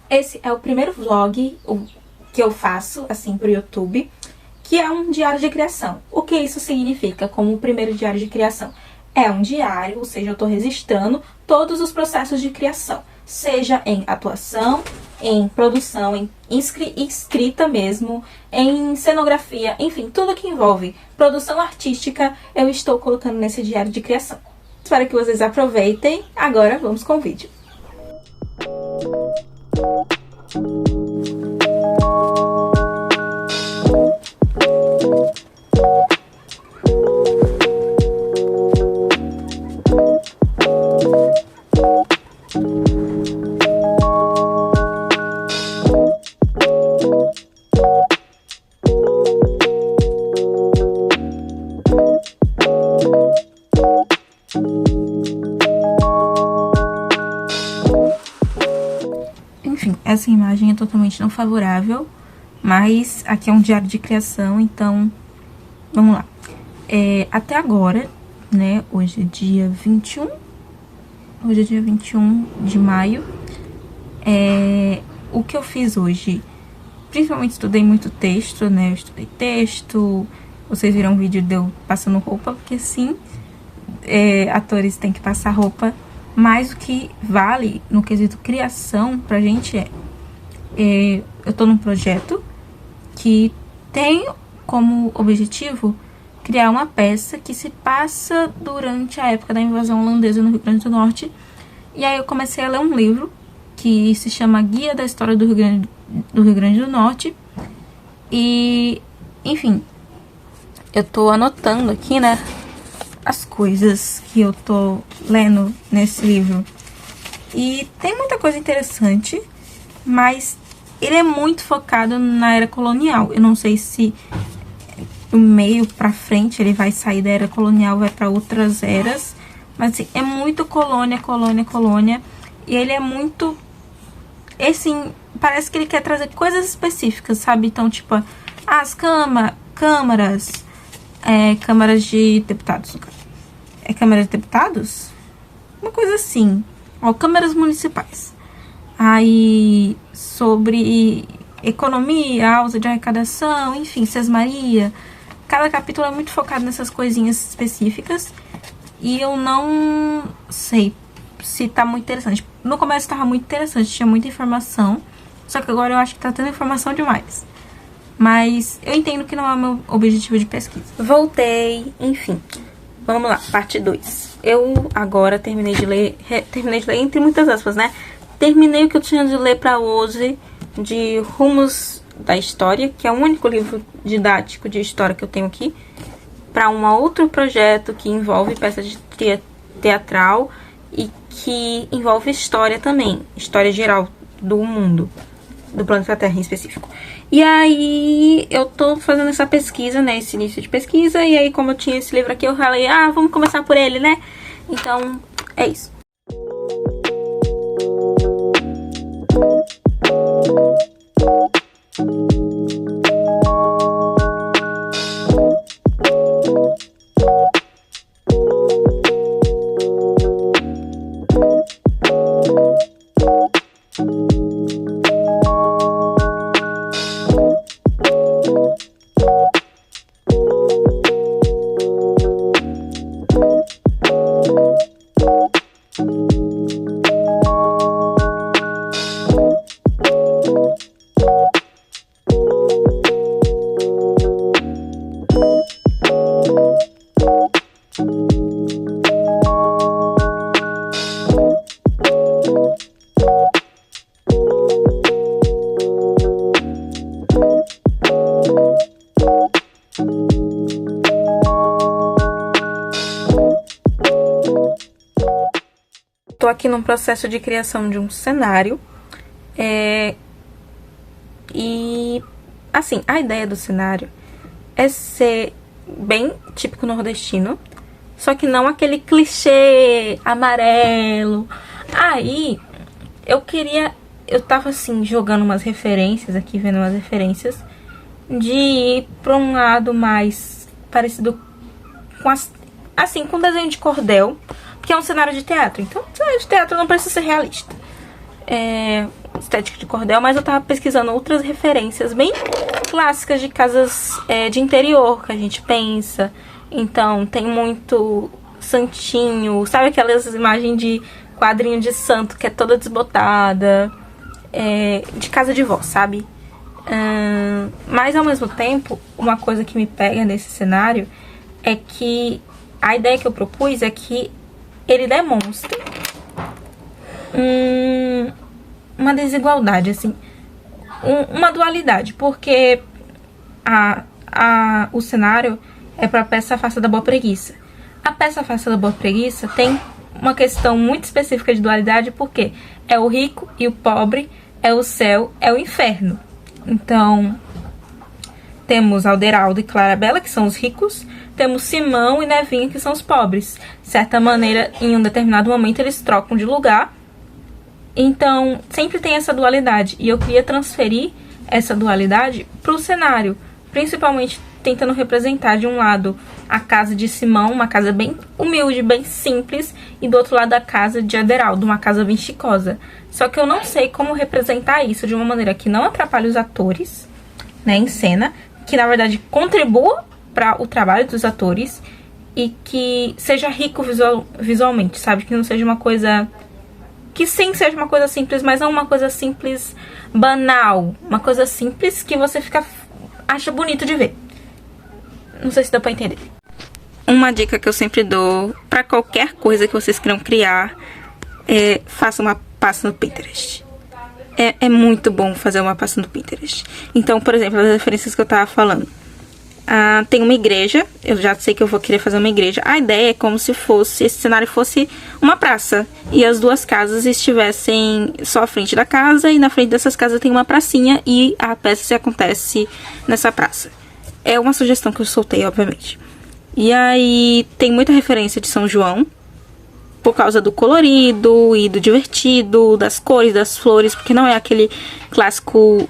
Esse é o primeiro vlog que eu faço, assim, pro YouTube, que é um diário de criação. O que isso significa como o primeiro diário de criação? É um diário, ou seja, eu estou registrando todos os processos de criação, seja em atuação, em produção, em escrita mesmo, em cenografia, enfim, tudo que envolve produção artística, eu estou colocando nesse diário de criação. Espero que vocês aproveitem. Agora vamos com o vídeo. Enfim, essa imagem é totalmente não favorável, mas aqui é um diário de criação, então vamos lá. Até agora, né, hoje é dia 21, hoje é dia 21 de maio, o que eu fiz hoje, principalmente estudei muito texto, né, eu estudei texto, vocês viram um vídeo de eu passando roupa, porque sim, atores têm que passar roupa, mas o que vale no quesito criação pra gente eu tô num projeto que tem como objetivo criar uma peça que se passa durante a época da invasão holandesa no Rio Grande do Norte. E aí eu comecei a ler um livro que se chama Guia da História do Rio Grande do Norte. E, enfim, eu tô anotando aqui, né, as coisas que eu tô lendo nesse livro. E tem muita coisa interessante, mas ele é muito focado na era colonial. Eu não sei se do meio pra frente ele vai sair da era colonial, vai pra outras eras, mas assim, é muito colônia. E ele é muito, assim, parece que ele quer trazer coisas específicas, sabe? Então, tipo, as câmaras de deputados, no caso. Câmara de deputados? Uma coisa assim. Câmaras municipais. Aí, sobre economia, alta de arrecadação, enfim, Sesmaria. Cada capítulo é muito focado nessas coisinhas específicas. E eu não sei se tá muito interessante. No começo tava muito interessante, tinha muita informação. Só que agora eu acho que tá tendo informação demais. Mas eu entendo que não é o meu objetivo de pesquisa. Voltei, enfim. Vamos lá, parte 2. Eu agora terminei de ler entre muitas aspas, né? Terminei o que eu tinha de ler pra hoje, de Rumos da História, que é o único livro didático de história que eu tenho aqui, para um outro projeto que envolve peça de teatral e que envolve história também, história geral do mundo, do planeta Terra em específico. E aí eu tô fazendo essa pesquisa, né, esse início de pesquisa, e aí como eu tinha esse livro aqui, eu falei, vamos começar por ele, né? Então, é isso. Tô aqui num processo de criação de um cenário. E, assim, a ideia do cenário é ser bem típico nordestino, só que não aquele clichê amarelo. Aí, eu tava, assim, jogando umas referências aqui, vendo umas referências, de ir pra um lado mais parecido com, assim, com desenho de cordel, que é um cenário de teatro. Então, cenário de teatro não precisa ser realista. estética de cordel, mas eu tava pesquisando outras referências bem clássicas de casas de interior que a gente pensa. Então, tem muito santinho, sabe aquelas imagens de quadrinho de santo que é toda desbotada, de casa de vó, sabe? Mas, ao mesmo tempo, uma coisa que me pega nesse cenário é que a ideia que eu propus é que ele demonstre uma desigualdade, assim, uma dualidade, porque o cenário é para a peça Afasta da Boa Preguiça. A peça Afasta da Boa Preguiça tem uma questão muito específica de dualidade, porque é o rico e o pobre, é o céu, é o inferno. Então, temos Alderaldo e Clarabella, que são os ricos, temos Simão e Nevinha, que são os pobres. De certa maneira, em um determinado momento, eles trocam de lugar. Então, sempre tem essa dualidade. E eu queria transferir essa dualidade para o cenário, principalmente tentando representar de um lado a casa de Simão, uma casa bem humilde, bem simples, e do outro lado a casa de Aderaldo, uma casa bem chicosa. Só que eu não sei como representar isso de uma maneira que não atrapalhe os atores, né, em cena, que na verdade contribua para o trabalho dos atores e que seja rico visualmente, sabe? Que não seja uma coisa... Que sim, seja uma coisa simples, mas não uma coisa simples banal. Uma coisa simples que você acha bonito de ver. Não sei se dá pra entender. Uma dica que eu sempre dou pra qualquer coisa que vocês queiram criar é faça uma pasta no Pinterest. É muito bom fazer uma pasta no Pinterest. Então, por exemplo, as referências que eu tava falando. Tem uma igreja, eu já sei que eu vou querer fazer uma igreja. A ideia é como se esse cenário fosse uma praça e as duas casas estivessem só à frente da casa, e na frente dessas casas tem uma pracinha e a peça se acontece nessa praça. É uma sugestão que eu soltei, obviamente. E aí tem muita referência de São João, por causa do colorido e do divertido, das cores, das flores, porque não é aquele clássico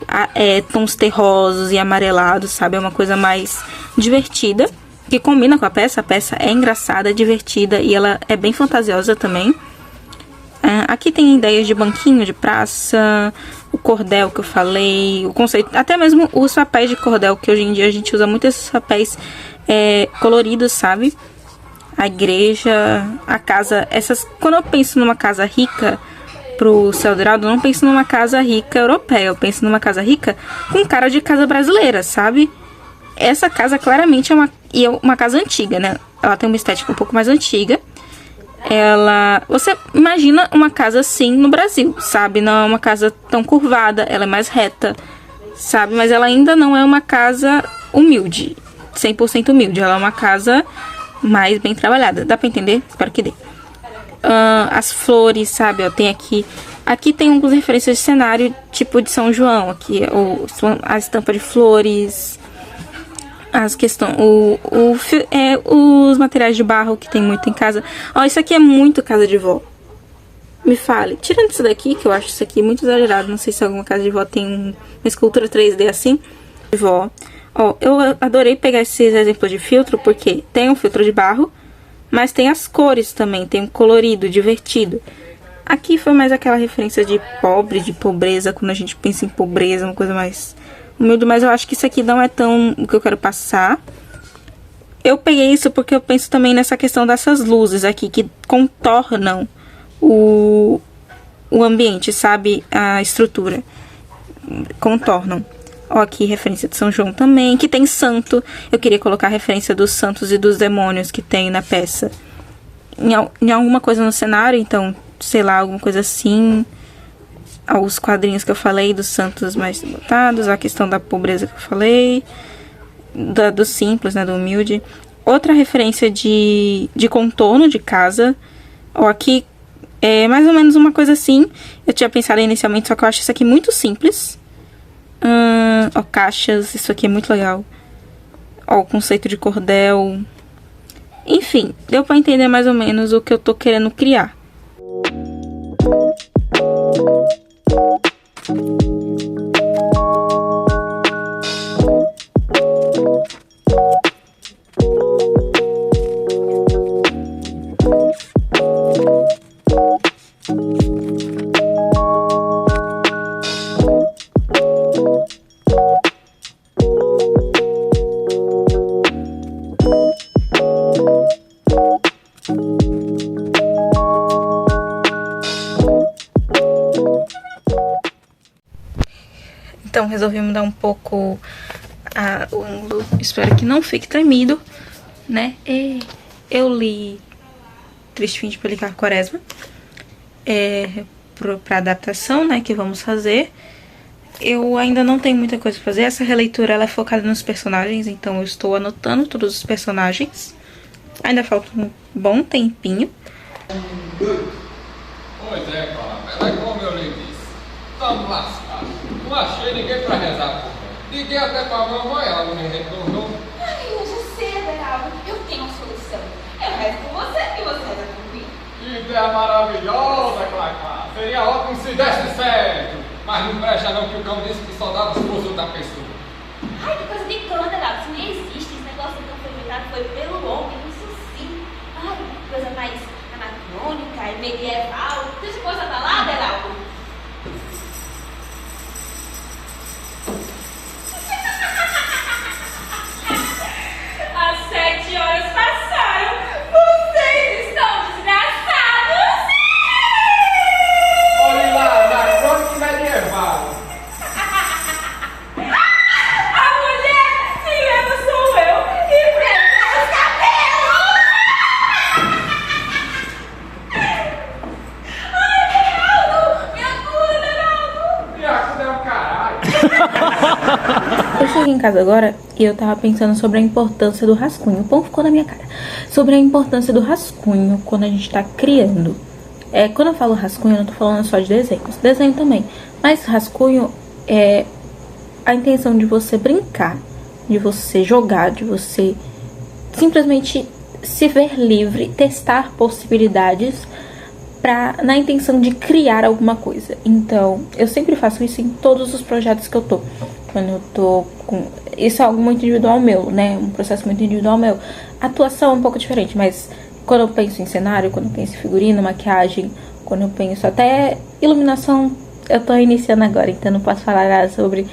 tons terrosos e amarelados, sabe? É uma coisa mais divertida, que combina com a peça. A peça é engraçada, divertida e ela é bem fantasiosa também. Aqui tem ideias de banquinho de praça, o cordel que eu falei, o conceito, até mesmo os papéis de cordel, que hoje em dia a gente usa muito esses papéis coloridos, sabe? A igreja, a casa, quando eu penso numa casa rica pro Seu Alderaldo, eu não penso numa casa rica europeia, eu penso numa casa rica com cara de casa brasileira, sabe? Essa casa claramente é uma casa antiga, né? Ela tem uma estética um pouco mais antiga. Você imagina uma casa assim no Brasil, sabe? Não é uma casa tão curvada, ela é mais reta, sabe? Mas ela ainda não é uma casa humilde, 100% humilde, ela é uma casa mais bem trabalhada. Dá pra entender? Espero que dê. As flores, sabe? Ó, tem aqui tem algumas referências de cenário, tipo de São João. Aqui a estampa de flores, os materiais de barro que tem muito em casa. Ó, isso aqui é muito casa de vó. Me fale. Tirando isso daqui, que eu acho isso aqui muito exagerado. Não sei se alguma casa de vó tem uma escultura 3D assim. De vó. Ó, eu adorei pegar esses exemplos de filtro, porque tem um filtro de barro, mas tem as cores também, tem um colorido, divertido. Aqui foi mais aquela referência de pobre, de pobreza, quando a gente pensa em pobreza, uma coisa mais humilde, mas eu acho que isso aqui não é tão o que eu quero passar. Eu peguei isso porque eu penso também nessa questão dessas luzes aqui, que contornam o ambiente, sabe? A estrutura. Contornam. Ó, aqui referência de São João também, que tem santo. Eu queria colocar a referência dos santos e dos demônios que tem na peça em alguma coisa no cenário, então, sei lá, alguma coisa assim. Os quadrinhos que eu falei dos santos mais botados, a questão da pobreza que eu falei, do simples, né, do humilde. Outra referência de contorno de casa. Ó, aqui é mais ou menos uma coisa assim. Eu tinha pensado inicialmente, só que eu acho isso aqui muito simples. Ó, caixas, isso aqui é muito legal. Ó, o conceito de cordel. Enfim, deu pra entender mais ou menos o que eu tô querendo criar. Então, resolvi mudar um pouco o ângulo. Espero que não fique tremido, né? E eu li Triste Fim de Policarpo Quaresma pra adaptação, né, que vamos fazer. Eu ainda não tenho muita coisa pra fazer. Essa releitura, ela é focada nos personagens, então eu estou anotando todos os personagens. Ainda falta um bom tempinho. Pois é, Clara, mas é como eu lhe disse. Estamos lascados. Não achei ninguém pra rezar por mim. Liguei até pra mamãe, ela não me retornou. Ai, eu já sei, Beraldo. Eu tenho uma solução. Eu rezo com você e você reza por mim. Que ideia maravilhosa, Clara. Seria ótimo se desse certo. Mas não presta não, que o cão disse que só dava os pulsos da pessoa. Ai, que coisa de cão, Beraldo. Isso nem existe. Esse negócio de cão foi inventado foi pelo homem. Isso sim. Ai, que coisa mais anacrônica e medieval. Deixa coisa pra lá, Beraldo. As 7 horas passaram. Vocês estão desgraçados. Olhe lá, na crônica medieval. A mulher se engana sou eu e prendeu os cabelos. Ai, Beraldo, me acuda, Beraldo. E a cura é o caralho. Eu cheguei em casa agora e eu tava pensando sobre a importância do rascunho. O pão ficou na minha cara. Sobre a importância do rascunho quando a gente tá criando. Quando eu falo rascunho, eu não tô falando só de desenhos. Desenho também. Mas rascunho é a intenção de você brincar, de você jogar, de você simplesmente se ver livre, testar possibilidades na intenção de criar alguma coisa. Então, eu sempre faço isso em todos os projetos que eu tô. Quando eu tô com... Isso é algo muito individual meu, né? Um processo muito individual meu. A atuação é um pouco diferente, mas quando eu penso em cenário, quando eu penso em figurino, maquiagem, quando eu penso até iluminação, eu tô iniciando agora, então não posso falar nada sobre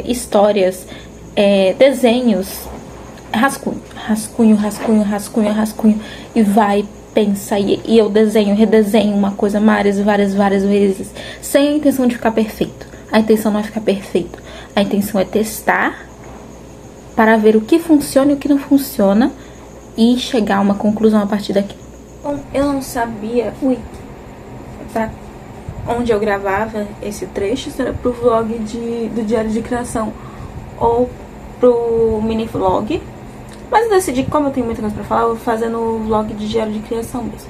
histórias, desenhos, rascunho, e vai, pensa, e eu desenho, redesenho uma coisa várias vezes, sem a intenção de ficar perfeito. A intenção não é ficar perfeito, a intenção é testar para ver o que funciona e o que não funciona e chegar a uma conclusão a partir daqui. Bom, eu não sabia pra onde eu gravava esse trecho, se era pro vlog do Diário de Criação ou pro mini vlog, mas eu decidi que, como eu tenho muita coisa pra falar, eu vou fazer no vlog de Diário de Criação mesmo.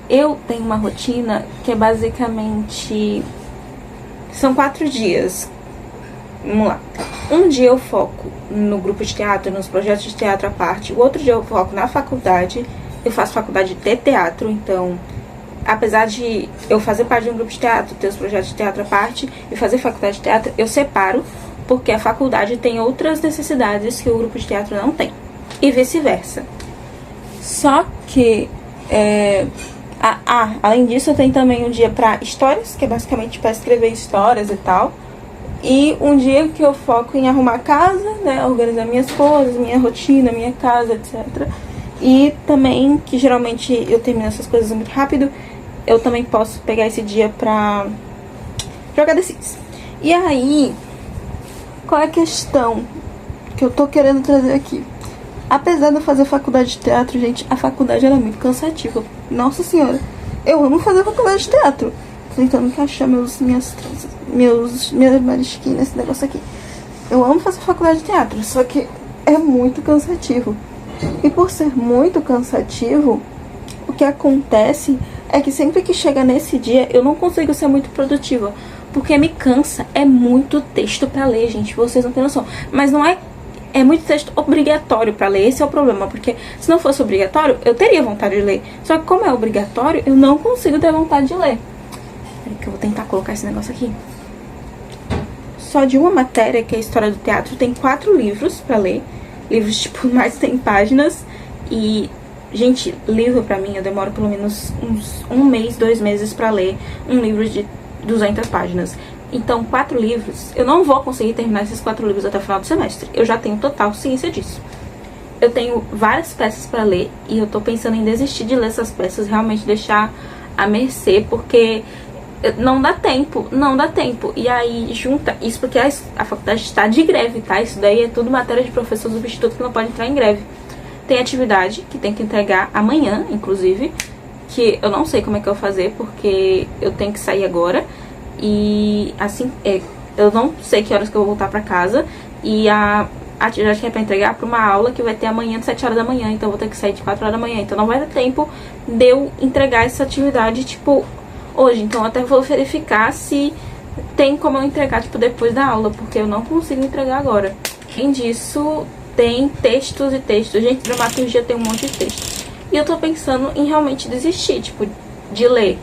Eu tenho uma rotina que é basicamente... São 4 dias. Vamos lá. Um dia eu foco no grupo de teatro, nos projetos de teatro à parte. O outro dia eu foco na faculdade. Eu faço faculdade de teatro, então... Apesar de eu fazer parte de um grupo de teatro, ter os projetos de teatro à parte e fazer faculdade de teatro, eu separo, porque a faculdade tem outras necessidades que o grupo de teatro não tem. E vice-versa. Só que... além disso, eu tenho também um dia pra histórias, que é basicamente pra escrever histórias e tal. E um dia que eu foco em arrumar a casa, né, organizar minhas coisas, minha rotina, minha casa, etc. E também, que geralmente eu termino essas coisas muito rápido, eu também posso pegar esse dia pra jogar The Sims. E aí, qual é a questão que eu tô querendo trazer aqui? Apesar de eu fazer faculdade de teatro, gente, a faculdade era muito cansativa. Nossa senhora, eu amo fazer faculdade de teatro. Tô tentando encaixar minhas marisquinhas nesse negócio aqui. Eu amo fazer faculdade de teatro, só que é muito cansativo. E por ser muito cansativo, o que acontece é que sempre que chega nesse dia, eu não consigo ser muito produtiva. Porque me cansa, é muito texto pra ler, gente, vocês não têm noção. Mas não é muito texto obrigatório pra ler, esse é o problema, porque se não fosse obrigatório, eu teria vontade de ler. Só que como é obrigatório, eu não consigo ter vontade de ler. Peraí que eu vou tentar colocar esse negócio aqui. Só de uma matéria, que é a História do Teatro, tem 4 livros pra ler. Livros, tipo, mais de 100 páginas. E, gente, livro pra mim, eu demoro pelo menos uns 1 mês, 2 meses pra ler um livro de 200 páginas. Então, 4 livros, eu não vou conseguir terminar esses 4 livros até o final do semestre. Eu já tenho total ciência disso. Eu tenho várias peças pra ler e eu tô pensando em desistir de ler essas peças, realmente deixar à mercê, porque não dá tempo, não dá tempo. E aí junta isso porque a faculdade está de greve, tá? Isso daí é tudo matéria de professor substituto que não pode entrar em greve. Tem atividade que tem que entregar amanhã, inclusive, que eu não sei como é que eu vou fazer, porque eu tenho que sair agora. E assim, eu não sei que horas que eu vou voltar pra casa. E a atividade que é pra entregar pra uma aula que vai ter amanhã de 7 horas da manhã. Então eu vou ter que sair de 4 horas da manhã. Então não vai dar tempo de eu entregar essa atividade, tipo, hoje. Então eu até vou verificar se tem como eu entregar, tipo, depois da aula, porque eu não consigo entregar agora. Além disso, tem textos e textos. Gente, dramaturgia tem um monte de texto. E eu tô pensando em realmente desistir, tipo, de ler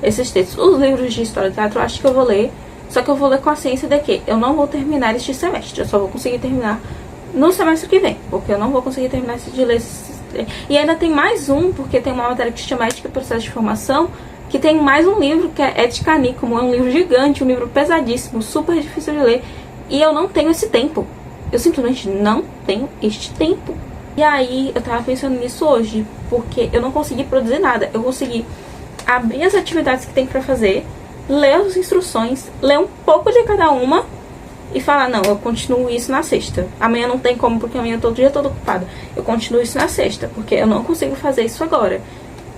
esses textos. Os livros de história do teatro eu acho que eu vou ler, só que eu vou ler com a ciência de que eu não vou terminar este semestre. Eu só vou conseguir terminar no semestre que vem, porque eu não vou conseguir terminar de ler. E ainda tem mais um, porque tem uma matéria que se chama Ética e Processo de Formação, que tem mais um livro, que é Ética Anícomo. É um livro gigante, um livro pesadíssimo, super difícil de ler. E eu não tenho esse tempo. Eu simplesmente não tenho este tempo. E aí, eu tava pensando nisso hoje, porque eu não consegui produzir nada. Eu consegui abrir as atividades que tem pra fazer, ler as instruções, ler um pouco de cada uma e falar, não, eu continuo isso na sexta. Amanhã não tem como, porque amanhã todo dia eu tô ocupada. Eu continuo isso na sexta, porque eu não consigo fazer isso agora.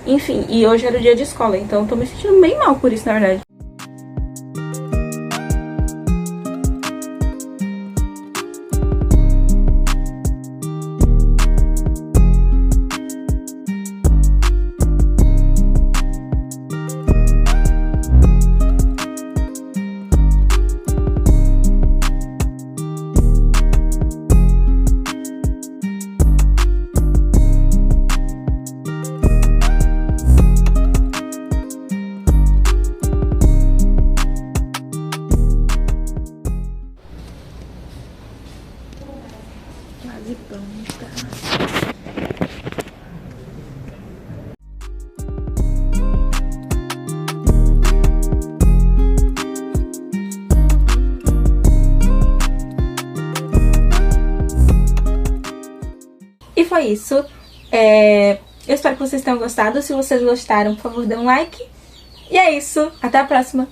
Enfim, e hoje era o dia de escola, então eu tô me sentindo bem mal por isso, na verdade. Quase pronta. E foi isso. Eu espero que vocês tenham gostado. Se vocês gostaram, por favor, dê um like. E é isso. Até a próxima.